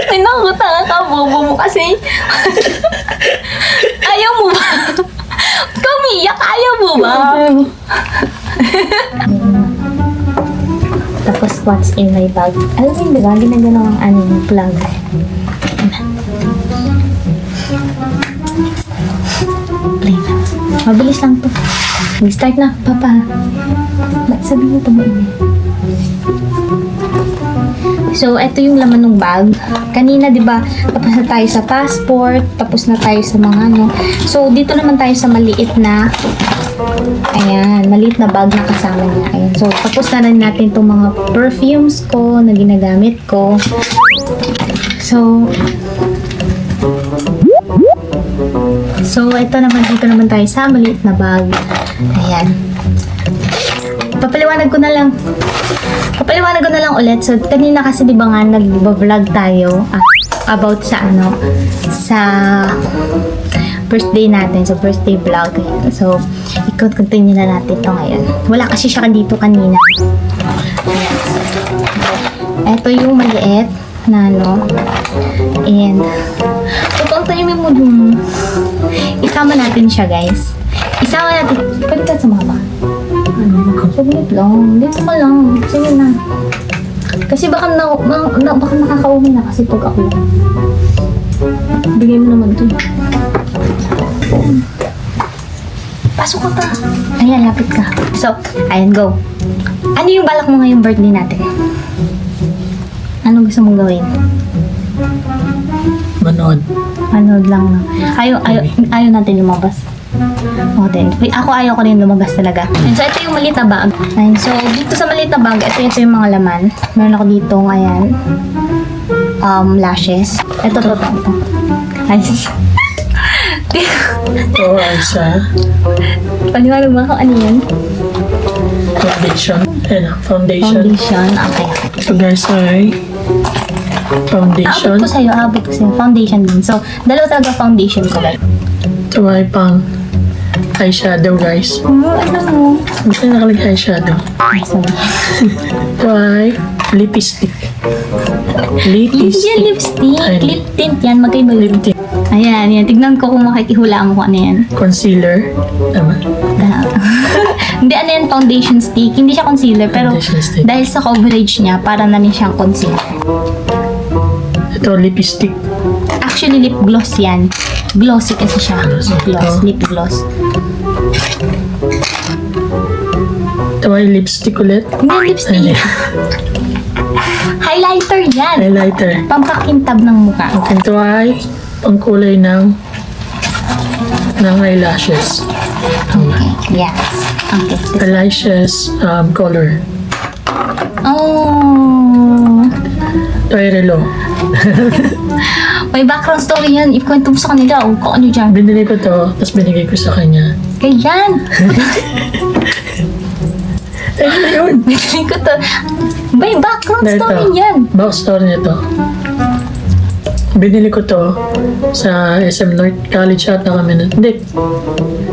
Ay, naku, tanga ka, bobo mo kasi. Ayaw mo ba? Kumiyak, ayaw mo ba? Tapos, what's in my bag? Alam mo yun, diba? Ginagano ang anong plug. Play na. Mabilis lang to. Mag-start na, papa. Sabi mo ito mo So, ito yung laman ng bag. Kanina, di ba, tapos na tayo sa passport, tapos na tayo sa mga ano. So, dito naman tayo sa maliit na, ayan, maliit na bag na kasama niya. Ayan. So, tapos na rin natin itong mga perfumes ko na ginagamit ko. So, ito naman, dito naman tayo sa maliit na bag. Ayan. Papaliwanag ko na lang ulit. So, kanina kasi di ba nga nag-vlog tayo about sa sa birthday natin. So, birthday vlog. So, i-continue na natin ito ngayon. Wala kasi siya dito kanina. Ito yung maliit na and tutuntaymin mo dun. Isama natin siya, guys. Pwede ka sumama. Saglit lang. Dito ka lang. Sige na. Kasi baka nakakauwi na kasi pag ako lang. Bigay mo naman ito. Pasok ka pa. Ayan, lapit ka. So, ayan, go. Ano yung balak mo ngayong birthday natin? Anong gusto mong gawin? Manood lang, no? Ayaw natin lumabas. Ako ayaw ko rin lumabas talaga. And so, ito yung maliit na bag. And so, dito sa maliit na bag, ito yung mga laman. Meron ako dito ngayon. Lashes. Ito. Ayos. Aisa. Paliwanag mo kung ano yan? Foundation. Foundation. Okay. So guys, ay foundation. Abot ko sa'yo. Foundation din. So, dalawa talaga foundation ko, guys. Ito ay pang eyeshadow, guys. Ano mo? Ito yung nakalagay eyeshadow. Ay, sorry. Ito ay lipstick. Hindi yan lipstick. Ay, Lip tint yan. Magkaiba lip lip. tint. Ayan. Tignan ko kung makikihulaan ko ano yan. Concealer. Tama. Hindi, ano yan, foundation stick. Hindi siya concealer, pero Foundation stick. dahil sa coverage niya, para na rin siyang concealer. Ito lipstick. Actually, lip gloss yan. Glossy kasi siya. Glossy. Lip gloss. Ito ay lipstick ulit. Hindi lipstick. Highlighter yan. Highlighter. Pampakintab ng mukha. Ito ay pangkulay ng eyelashes. Yes. Okay. Eyelashes color. Oh. Ito ay relo. May background story yan. Ikwento mo sa kanila. O, kung ano dyan. Binili ko to, tapos binigay ko sa kanya. Ganyan. Ayun na yun. Binili ko to. May background Ito. story yan. Backstory nito. Binili ko to sa SM North College ata kami nun. Hindi.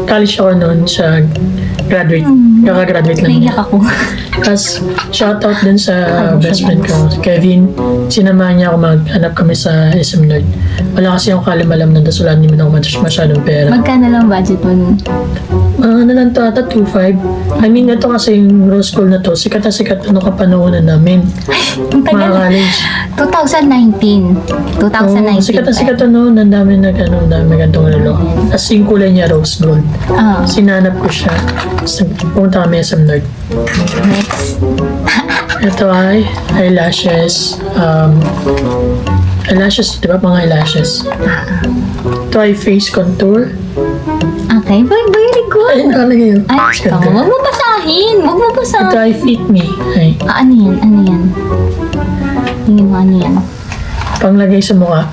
College ako noon sa graduate. Kaka-graduate lang. Naiyak ako. Tapos, shoutout din sa best friend ko, si Kevin. Sinamahan niya ako maghanap kami sa SM North. Wala kasi akong kalimalam na tas wala naman ako masyadong pera. Magkano lang budget mo nun? Ano lang to ata, 2.5. I mean, ito kasi yung rose school na to, sikat na sikat na kapanahonan namin. Ang Mga tagal. college. 2019. 2019. Sikat na sikat na dami dami gantong relo. Tapos yung kulay niya rose gold. Ah. Sinanap ko siya. Tapos pumunta kami sa North. Next. Ito ay eyelashes. Eyelashes, di ba? Mga eyelashes. Ito ay face contour. Okay. Very good. Ay, nakalagay yun. Ay, Face ito. contour. Huwag mo basahin. Huwag mo Ito basahin. ay fit me. Ay, Ano yan? Ano yan? Tingin mo, ano yan? panglagay sa mukha.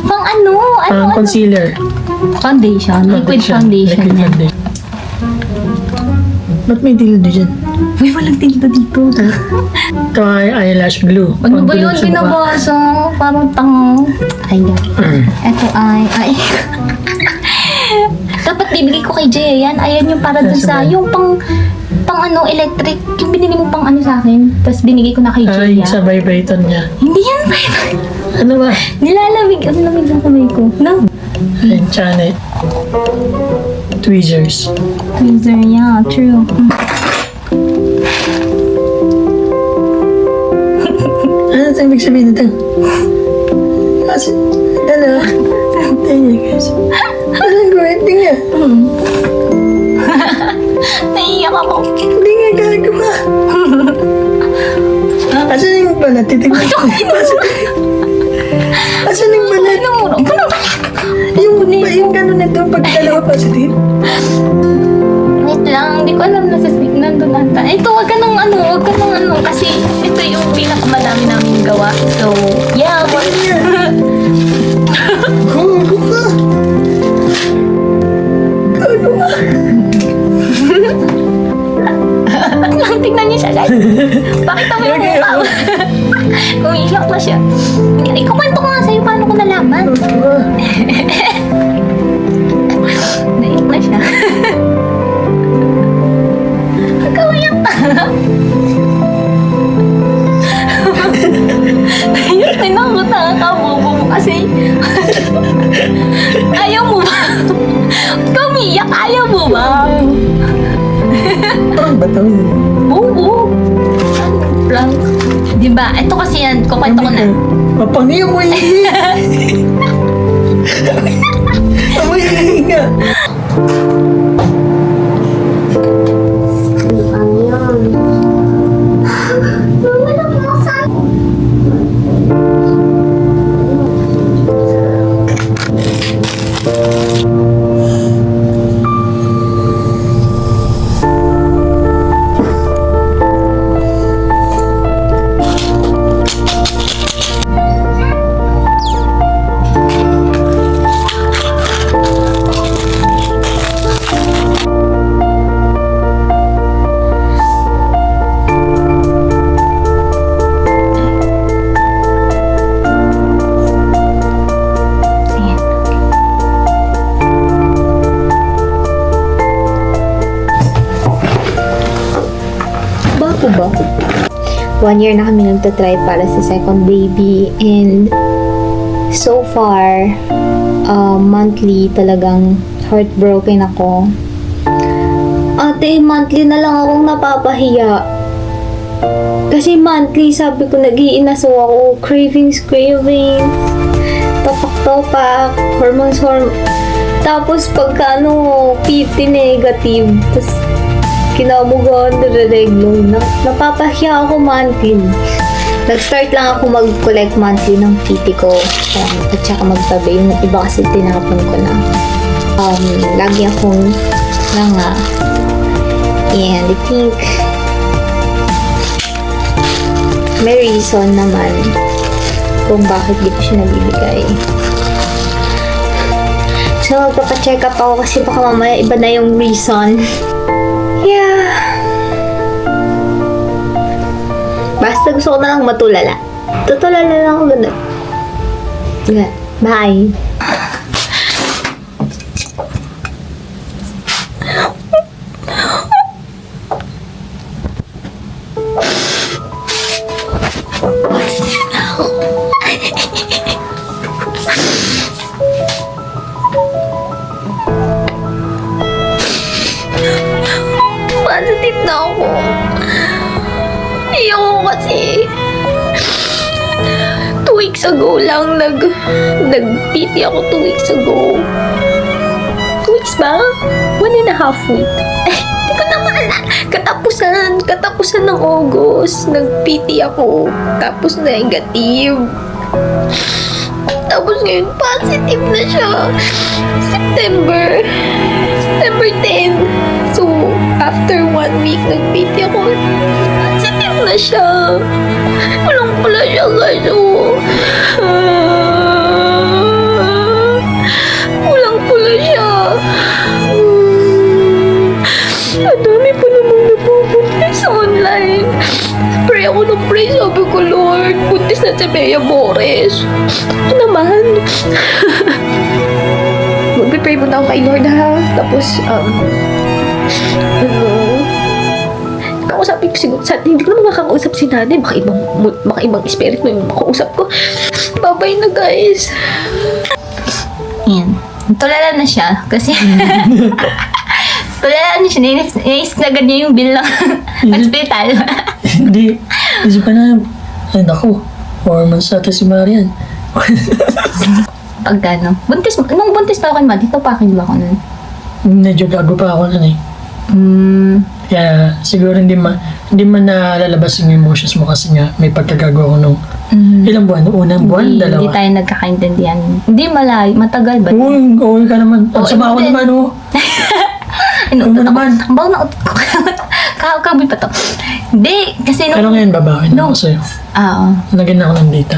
Pang ano? Pang concealer. Foundation. Liquid foundation. Liquid yan. foundation. Ba't may dildo dyan? Uy, walang tinta dito. Ito ay eyelash glue. Ano ba Pangtulog yun? sa mukha. Binabasa. Parang tango. Ayan. Ito ay. Dapat bibigay ko kay Jay. Yan. Ayan yung para dun sa, Saan? yung pang pang ano, electric. Yung binili mo pang ano sa akin. Tapos binigay ko na kay Ay, Gia. sa vibrator niya. Hindi yan, Viber. Ano ba? Nilalamig. Ang lamig ng kamay ko. No. Ayun, Janet. Tweezers. Tweezer, yeah. True. Ano ito ibig sabihin nito? Kasi, ano? Tingnan guys. Anong gawin? Tingnan. Naiiyak ako. Hindi nga gagawa. Asan yung balat? Titignan ko. Asan yung balat? Ano ba? Yung gano'n nito, pag dalawa positive. Wait lang, hindi ko alam na nandun ata. Ito, wag ka nang ano, kasi ito yung pinakamadami namin gawa. So, yeah, Gago ka. Gago ka. tingnan niyo siya, guys. Pakita mo yung mukha mo. Umiiyak na siya. Ikukwento ko nga sa'yo paano ko nalaman. Naiyak na siya. Nagkawayak na. Naiyak na ako, nakakabobo mo kasi. Ayaw mo ba? Kumiyak, ayaw mo ba? Parang bato yun. Oo. Lang. Diba? Ito kasi yan. Kukwento ko na. Mapangiyo mo ihi. Amoy ihi nga. Ayan. Bago ba? 1 year na kami nagtatry para sa second baby and so far, monthly talagang heartbroken ako. Ate, monthly na lang akong napapahiya. Kasi monthly, sabi ko, nag-iinaso ako. Cravings. Topak, hormones. Tapos, pagka PT negative. Tapos, kinabugawan na reglo. Napapahiya ako monthly. Nag-start lang ako mag-collect monthly ng PT ko. At saka magtabi. Yung iba kasi tinapon ko na. Lagi akong nanga. And I think may reason naman kung bakit di ko siya nabibigay. So, magpapacheck up ako kasi baka mamaya iba na yung reason. Yeah. Basta gusto ko na lang matulala. Tutulala lang ako ganun. Yeah. Bye. Positive na ako. Ayoko kasi 2 weeks ago lang nag-PT ako 2 weeks ago. 2 weeks ba? 1.5 week. Hindi ko na maalala. Katapusan ng August, nag-PT ako. Tapos negative. Tapos ngayon, positive na siya. September 10. So, after 1 week, nag-PT ako. Positive na siya. Walang pala siya, guys. Walang pala siya. Ang dami pa namang napubuntis online. Pray ako ng pray. Sabi ko, Lord, buntis na si Bea Boris. Ano naman? Magpipray muna ako kay Lord, ha? Tapos, hindi ko naman makakausap si nanay. Baka ibang spirit mo yung makausap ko. Bye-bye na, guys. Yan. Tulala na siya. Kasi, tulala na siya. Naisip na agad niya yung bill ng hospital. Hindi. Isip ka na, ay naku, 4 months ata si Marian. Pagka, no? Nung buntis pa ako kay Ma, dito pa akin ba ako nun? Medyo gago pa ako nun eh. Kaya siguro hindi man nalalabas yung emotions mo kasi nga may pagkagago ako nung ilang buwan? Unang buwan? Hindi Dalawa? tayo nagkakaintindihan. Hindi matagal ba? Oo, okay ka naman. Ang sama ko hindi. naman, oh. Ano Ano naman? Ang bago na utot ko. Kakaboy pa to. Hindi, kasi Pero ngayon, babawi na No. ako sa'yo. Oo. Lagyan na ako ng data.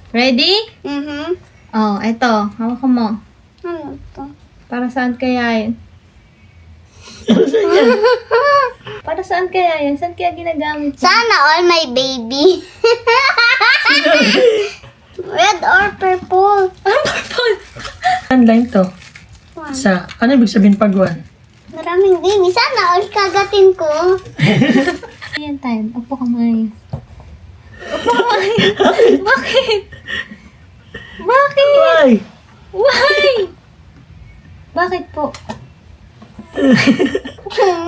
Ready? Mhm. Oh, eto. Hawak mo. Ano to? Para saan kaya yun? Para saan kaya yan? Saan kaya ginagamit? Sana all my baby. Red or purple? Online to. Sa, ano ibig sabihin pag one? Maraming baby. Sana all kagatin ko. Ayan tayo. Upo ka muna. Upo ka muna. Bakit? Bakit? Why? Why? Bakit po?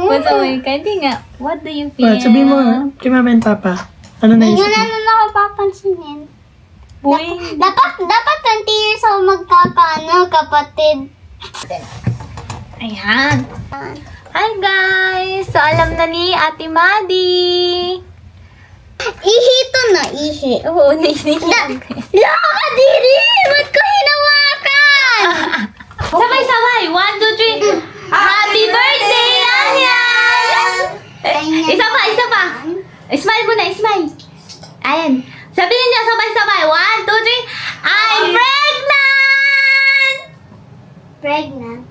Masaway ka? Hindi nga. What do you feel? Sabihin mo, kay mama and papa. Ano na Hindi isip na mo? naman ako papansinin. Boy. Dapat 20 years ako kapatid. Ayan. Hi guys! So alam na ni Ate Maddie. Ihi to na, ihi. Oo, naisiyan ko. Kadiri! Ba't ko hinawakan? Sabay-sabay! 1, 2, 3! Happy birthday, Anyan! Isa pa, isa pa! Smile muna, smile! Ayan. Sabihin niyo sabay-sabay. 1, 2, 3! I'm pregnant! Pregnant.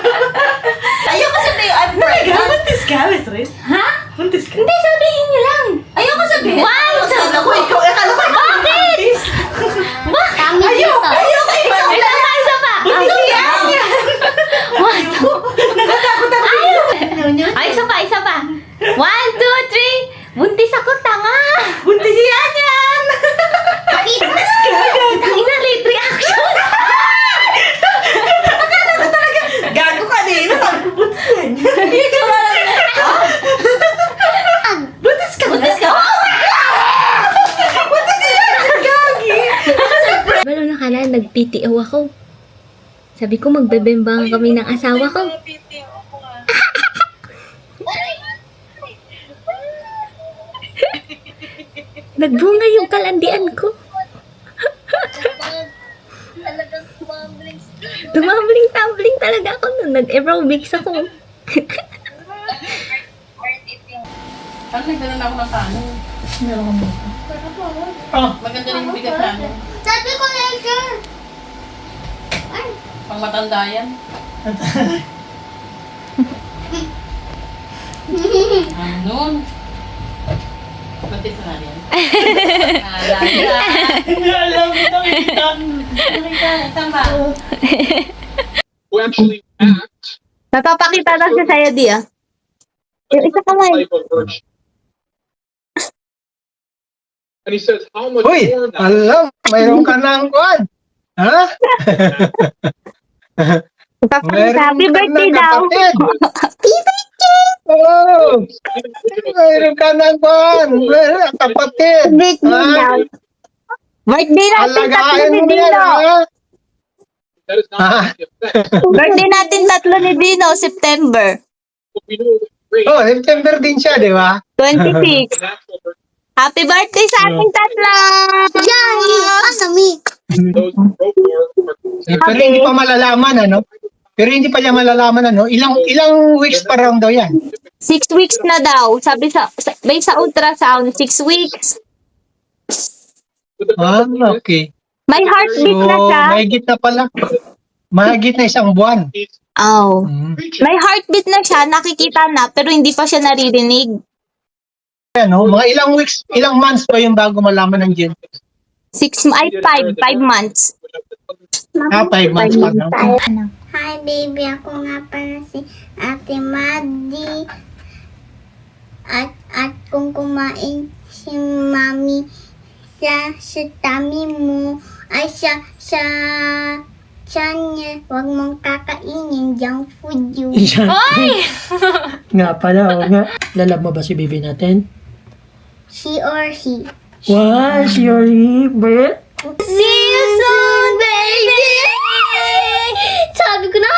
Ayoko sabihin, I'm pregnant. Buntis ka, Rin? Ha? Buntis ka? Hindi, sabihin niyo lang. Ayoko sabihin. 1, Akala ko ikaw, akala ko ikaw. Bakit? Bakit? Kami Ayoko, dito. ayoko ikaw. Isa pa, isa pa! Buntis ka. One, two. Nakatakot ako. Ay, isa pa, isa pa. 1, 2, 3. Buntis ako, tanga. Buntis yan yan. Buntis Tangina, late reaction. Gago ka din. Sabi ko, buntis yan. Buntis ka. Buntis ka. Buntis yan. Gagi. Balo na kala, nag-PTO ako. Sabi ko, magbebembang kami ng asawa ko. Nagbunga yung kalandian ko. Tumambling-tumbling talaga ako nung nag-aerobics ako. Parang nagdala na ako ng kano. Oh, Maganda rin yung bigat namin. Sabi ko later. Ay, Pang matanda yan. Nun. Buntis na yan. Lagi na. hindi alam mo nakikita. Nakita, saan ba? who actually act Napapakita na siya sa'yo, Di, ah. Yung isa kamay. type of virtue. And he says, how much Uy, more now? alam, mayroon ka ng kwan. Ha? Happy birthday daw. Happy birthday! Oh, mayroon ka ng kwan. Mayroon ka kapatid. Birthday Ha? daw. Birthday natin tatlo Alagayan ni mo yan, Dino. ha? That is not the effect. Birthday natin tatlo ni Dino, September What we know is great. Oh, September din siya, di ba? 26. The natural virtue, Happy birthday sa ating tatlo! Yay! Asami! those who broke are Pero hindi pa malalaman, ano? Pero hindi pa niya malalaman, ano? Ilang weeks pa raw daw yan. 6 weeks na daw. Sabi may sa ultrasound, 6 weeks. But the Ah, problem is, okay. May heartbeat na So, siya. mahigit na pala. Mahigit na isang buwan. he's Oh. Hmm. preaching. May heartbeat na siya, nakikita na, pero hindi pa siya naririnig. ano, mga ilang weeks, ilang months pa yung bago malaman ng gender? 5 months. 5 months pa lang. Hi baby, ako nga pala si Ate Maddie. At kung kumain si Mami sa tummy mo, ay sa tiyan niya, huwag mong kakainin junk food yun. Yan. Nga pala, o nga. Lalab mo ba si baby natin? She or he. Wow, Shiori, ba? See you soon, baby! Sabi ko na!